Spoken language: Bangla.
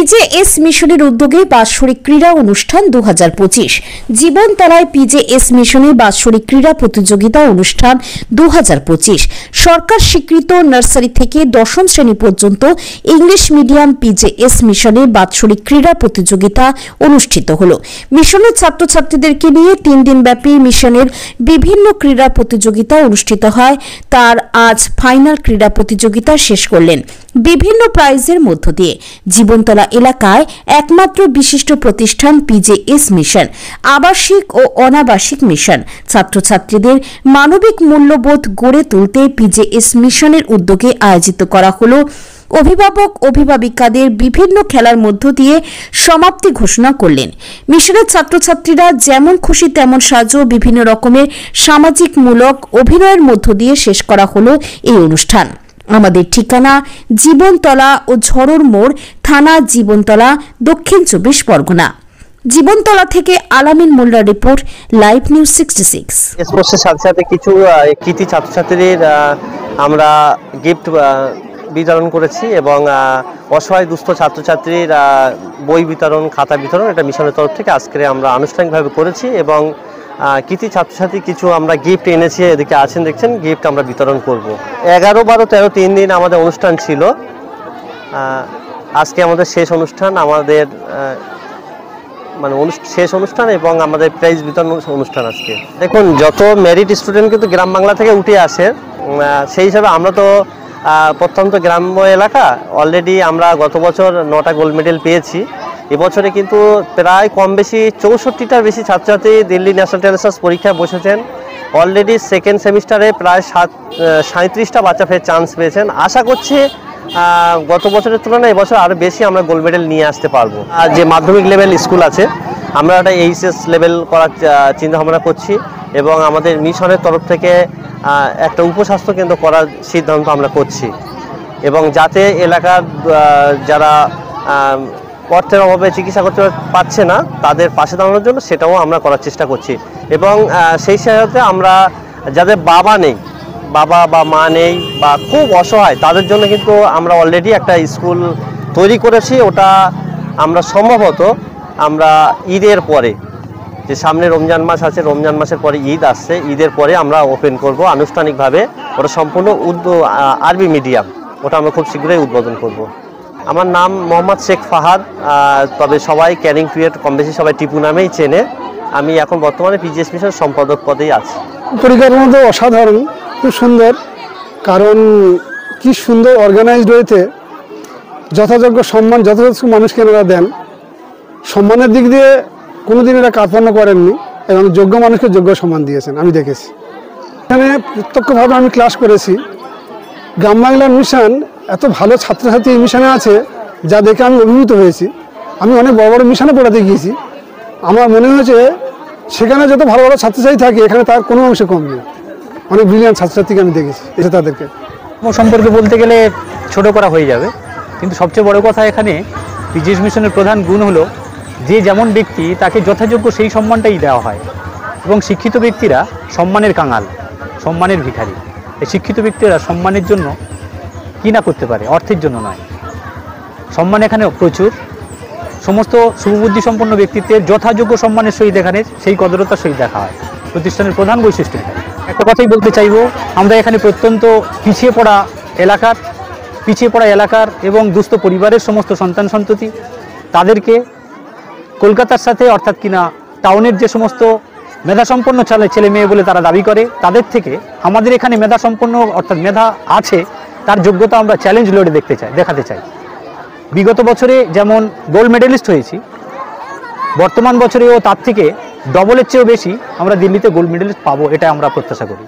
পিজেএস মিশনের উদ্যোগে বাৎসরিক ক্রীড়া অনুষ্ঠান 2025। জীবনতলায় পিজেএস মিশনের বাৎসরিক ক্রীড়া প্রতিযোগিতা অনুষ্ঠান 2025 সরকার স্বীকৃত নার্সারি থেকে দশম শ্রেণী পর্যন্ত ইংলিশ মিডিয়াম পিজেএস মিশনের বাৎসরিক ক্রীড়া প্রতিযোগিতা অনুষ্ঠিত হলো। মিশনের ছাত্রছাত্রীদেরকে নিয়ে 3 দিনব্যাপী মিশনের বিভিন্ন ক্রীড়া প্রতিযোগিতা অনুষ্ঠিত হয়। তার আজ ফাইনাল ক্রীড়া প্রতিযোগিতা শেষ করলেন বিভিন্ন প্রাইজের মধ্য দিয়ে জীবনতলা এলাকায় একমাত্র বিশিষ্ট প্রতিষ্ঠান পিজেএস মিশন, আবাসিক ও অনাবাসিক মিশন। ছাত্রছাত্রীদের মানবিক মূল্যবোধ গড়ে তুলতে পিজেএস মিশনের উদ্যোগে আয়োজিত করা হলো অভিভাবক অভিভাবিকাদের বিভিন্ন খেলার মধ্য দিয়ে সমাপ্তি ঘোষণা করলেন। মিশনের ছাত্রছাত্রীরা যেমন খুশি তেমন সাজো বিভিন্ন রকমের সামাজিকমূলক অভিনয়ের মধ্য দিয়ে শেষ করা হলো এই অনুষ্ঠান। আমাদের ঠিকানা জীবনতলা ও ঝড়র মোড়, থানা জীবনতলা, দক্ষিণ 24 পরগনা। জীবনতলা থেকে আলামিন মোল্লার রিপোর্ট, লাইভ নিউজ 66। স্পোর্টসের সাথে সাথে কিছু কৃতি ছাত্রছাত্রীদের আমরা গিফট বিতরণ করেছি এবং অসহায় দুস্থ ছাত্রছাত্রীর বই বিতরণ, খাতা বিতরণ এটা মিশনের তরফ থেকে আজকে আমরা আনুষ্ঠানিকভাবে করেছি এবং কৃতি ছাত্রছাত্রী কিছু আমরা গিফট এনেছি, এদিকে আছেন দেখছেন, গিফট আমরা বিতরণ করব। 11, 12, 13 3 দিন আমাদের অনুষ্ঠান ছিল। আজকে আমাদের শেষ অনুষ্ঠান, আমাদের শেষ অনুষ্ঠান এবং আমাদের প্রাইজ বিতরণ অনুষ্ঠান আজকে। দেখুন, যত মেরিট স্টুডেন্ট কিন্তু গ্রাম বাংলা থেকে উঠে আসে, সেই হিসাবে আমরা তো প্রত্যন্ত গ্রাম্য এলাকা। অলরেডি আমরা গত বছর 9টা গোল্ড মেডেল পেয়েছি। এবছরে কিন্তু প্রায় কম বেশি 64টার বেশি ছাত্রছাত্রী দিল্লি ন্যাশনাল টেনিস পরীক্ষায় বসেছেন। অলরেডি সেকেন্ড সেমিস্টারে প্রায় 37টা বাচ্চা ফের চান্স পেয়েছেন। আশা করছি গত বছরের তুলনায় এবছর আরও বেশি আমরা গোল্ড মেডেল নিয়ে আসতে পারবো। আর যে মাধ্যমিক লেভেল স্কুল আছে, আমরা একটা এইচএস লেভেল করার চিন্তাভাবনা করছি এবং আমাদের মিশনের তরফ থেকে একটা উপস্বাস্থ্য কেন্দ্র করার সিদ্ধান্ত আমরা করছি এবং যাতে এলাকার যারা অর্থের অভাবে চিকিৎসা করতে পারছে না তাদের পাশে দাঁড়ানোর জন্য সেটাও আমরা করার চেষ্টা করছি এবং সেই সাথে আমরা যাদের বাবা নেই, বাবা বা মা নেই বা খুব অসহায়, তাদের জন্য কিন্তু আমরা অলরেডি একটা স্কুল তৈরি করেছি। ওটা আমরা সম্ভবত আমরা ঈদের পরে, যে সামনে রমজান মাস আছে, রমজান মাসের পরে ঈদ আসছে, ঈদের পরে আমরা ওপেন করব আনুষ্ঠানিকভাবে। ওটা সম্পূর্ণ আরবি মিডিয়াম, ওটা আমরা খুব শীঘ্রই উদ্বোধন করব। আমার নাম মোহাম্মদ শেখ ফাহাদ, তবে সবাই ক্যানিং টুয়েট কম বেশি সবাই টিপু নামেই চেনে। আমি এখন বর্তমানে পিজেএস মিশনের সম্পাদক পদেই আছি। পরিকল্পনা তো অসাধারণ, খুব সুন্দর, কারণ কি সুন্দর অর্গানাইজড হয়েছে। যথাযোগ্য সম্মান যথাযথ মানুষকে এনারা দেন, সম্মানের দিক দিয়ে কোনোদিন এরা কার্পণ্য করেননি এবং যোগ্য মানুষকে যোগ্য সম্মান দিয়েছেন, আমি দেখেছি। এখানে প্রত্যক্ষভাবে আমি ক্লাস করেছি। গ্রাম বাংলার মিশন এত ভালো ছাত্রছাত্রী এই মিশনে আছে যা দেখে আমি অভিভূত হয়েছি। আমি অনেক বড় বড় মিশনে পড়াতে গিয়েছি, আমার মনে হয়েছে সেখানে যত ভালো ভালো ছাত্রছাত্রী থাকে এখানে তার কোনো অংশে কম নেই। অনেক ব্রিলিয়ান্ট ছাত্রছাত্রীকে আমি দেখেছি, এসে তাদেরকে সম্পর্কে বলতে গেলে ছোট করা হয়ে যাবে, কিন্তু সবচেয়ে বড় কথা এখানে পিজেএস মিশনের প্রধান গুণ হলো যে যেমন ব্যক্তি তাকে যথাযোগ্য সেই সম্মানটাই দেওয়া হয় এবং শিক্ষিত ব্যক্তিরা সম্মানের কাঙাল, সম্মানের ভিখারি। এই শিক্ষিত ব্যক্তিরা সম্মানের জন্য কী না করতে পারে, অর্থের জন্য নয়। সম্মান এখানে প্রচুর, সমস্ত শুভবুদ্ধি সম্পন্ন ব্যক্তিত্বের যথাযোগ্য সম্মানের সহিত এখানে সেই কদরতার সহিত দেখা হয়। প্রতিষ্ঠানের প্রধান বৈশিষ্ট্য এটা। একটা কথাই বলতে চাইব, আমরা এখানে প্রত্যন্ত পিছিয়ে পড়া এলাকার এবং দুস্থ পরিবারের সমস্ত সন্তান সন্ততি, তাদেরকে কলকাতার সাথে অর্থাৎ কিনা টাউনের যে সমস্ত মেধাসম্পন্ন ছেলে মেয়ে বলে তারা দাবি করে, তাদের থেকে আমাদের এখানে মেধাসম্পন্ন অর্থাৎ মেধা আছে, তার যোগ্যতা আমরা চ্যালেঞ্জ লড়ে দেখাতে চাই। বিগত বছরে যেমন গোল্ড মেডেলিস্ট হয়েছি, বর্তমান বছরেও তার থেকে ডবলের চেয়েও বেশি আমরা দিল্লিতে গোল্ড মেডেলিস্ট পাবো, এটা আমরা প্রত্যাশা করি।